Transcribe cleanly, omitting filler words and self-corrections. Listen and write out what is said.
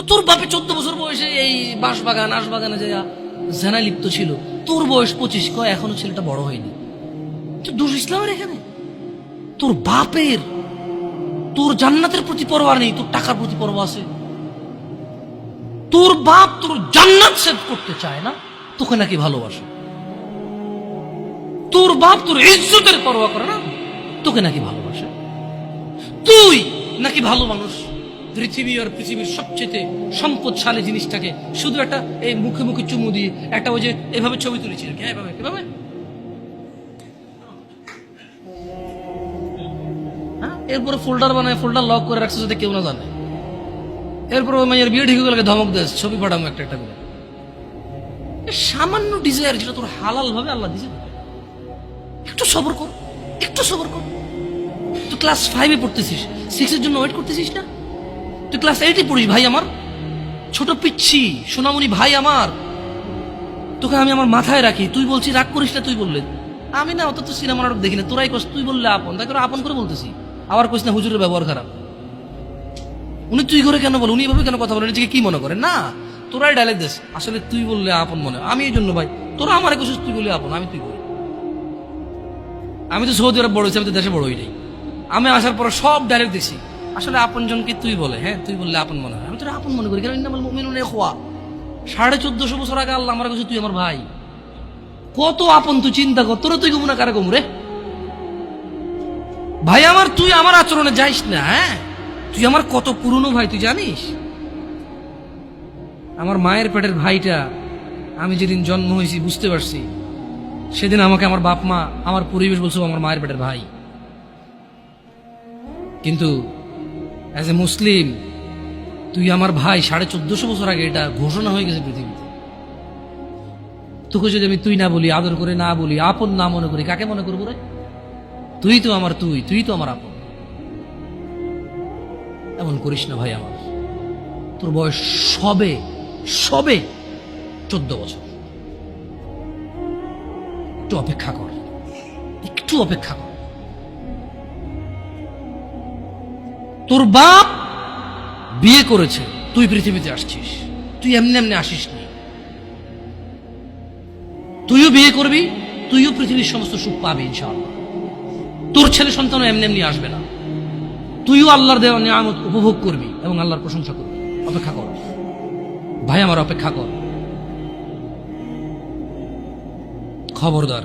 তোর বাপে 14 বছর বয়সে এই বাঁশবাগান আশবাগানে যায় জেনায় লিপ্ত ছিল, তোর বয়স 25, কয় এখনো ছেলেটা বড় হয়নি। তো দোষ ইসলামের এখানে? তোর বাপের, তোর জান্নাতের প্রতি পরোয়া নেই, তোর টাকার প্রতি পরোয়া আছে। তোর বাপ তোর জান্নাত সেভ করতে চায় না, তোকে নাকি ভালোবাসে। তোর বাপ তোর ইজ্জতের পরোয়া করে না, তোকে নাকি ভালোবাসে। তুই নাকি ভালো মানুষ, পৃথিবী আর পৃথিবীর সবচেয়ে সম্পদশালী জিনিসটাকে শুধু একটা এই মুখে মুখে চুমু দিয়ে একটা ওই যে এভাবে ছবি তুলেছি, এভাবে এভাবে, হ্যাঁ, এরপরে ফোল্ডার বানায়, ফোল্ডার লক করে রাখছে যাতে কেউ না জানে। এরপর ওই মায়ের বিয়ে ঠিক হয়ে গেলে ধমক দেয়, ছবি পাঠাবো একটা একটা করে। সামান্য ডিজায়ার যেটা তোর হালাল ভাবে আল্লাহ দিয়েছে, একটু সবর কর, একটু সবর কর। তুই ক্লাস 5-এ পড়তেছিস, 6-এর জন্য ওয়েট করতেছিস না? তুই ক্লাস 8-এ পড়িস ভাই আমার, ছোট পিচ্ছি সোনামণি ভাই আমার, তোকে আমি আমার মাথায় রাখি। তুই বলছি রাগ করিস না, তুই বললে আমি না অত তো সিনেমা নাটক দেখি না, তোরাই কস, তুই বললে আপন, তাই করে আপন করে বলতেছি। আবার কইস না হুজুরের ব্যবহার খারাপ। উনি তুই করে কেন বল, উনি এভাবে কেন কথা বলেন, নিজেকে কি মনে করে? না, তোরাই ডায়লগ দিস, আসলে তুই বললে আপন মনে। আমি এই জন্য ভাই, তোরা আমার কইছিস তুই বললে আপন, আমি তুই বলি। আমি তো সৌদি আরব বড় হয়েছি, আমি তো দেশে বড় হই নাই। আমি আসার পর সব ডাইরেক্ট দেখছি, আসলে আপন জনকে তুই বলে, হ্যাঁ তুই বললে আপন মনে হয়। আমি তোরা আপন মনে করি, কারণ ইন্নামাল মুমিনুনা ইখওয়া। 1450 বছর আগে আল্লাহ আমার কাছে তুই আমার ভাই, কত আপন তুই চিন্তা কর। তোরা তুই গুমনা কারে গুম রে ভাই আমার, তুই আমার আচরণে যাইস না। হ্যাঁ, তুই আমার কত পুরনো ভাই তুই জানিস? আমার মায়ের পেটের ভাইটা আমি যেদিন জন্ম হয়েছি বুঝতে পারছি, সেদিন আমাকে আমার বাপ মা আমার পরিবেশ বলছো আমার মায়ের পেটের ভাই। কিন্তু অ্যাজ এ মুসলিম তুই আমার ভাই। 1450 বছর আগে এটা ঘোষণা হয়ে গেছে পৃথিবীতে। তোকে যদি আমি তুই না বলি, আদর করে না বলি, আপন না মনে করি, কাকে মনে করবো রে? তুই তো আমার তুই তো আমার আপন। এমন করিস না ভাই আমার, তোর বয়স সবে সবে 14 বছর। একটু অপেক্ষা কর, একটু অপেক্ষা কর। তোর বাপ বিয়ে করেছে, তুই পৃথিবীতে আসছিস, তুই এমনি এমনি আসিস নি। তুইও বিয়ে করবি, তুইও পৃথিবীর সমস্ত সুখ পাবি ইনশাআল্লাহ। তোর ছেলে সন্তানও এমনি এমনি আসবে না। তুইও আল্লাহর দেওয়া নিয়ামত উপভোগ করবি এবং আল্লাহর প্রশংসা করবি। অপেক্ষা কর ভাই আমার, অপেক্ষা কর। খবরদার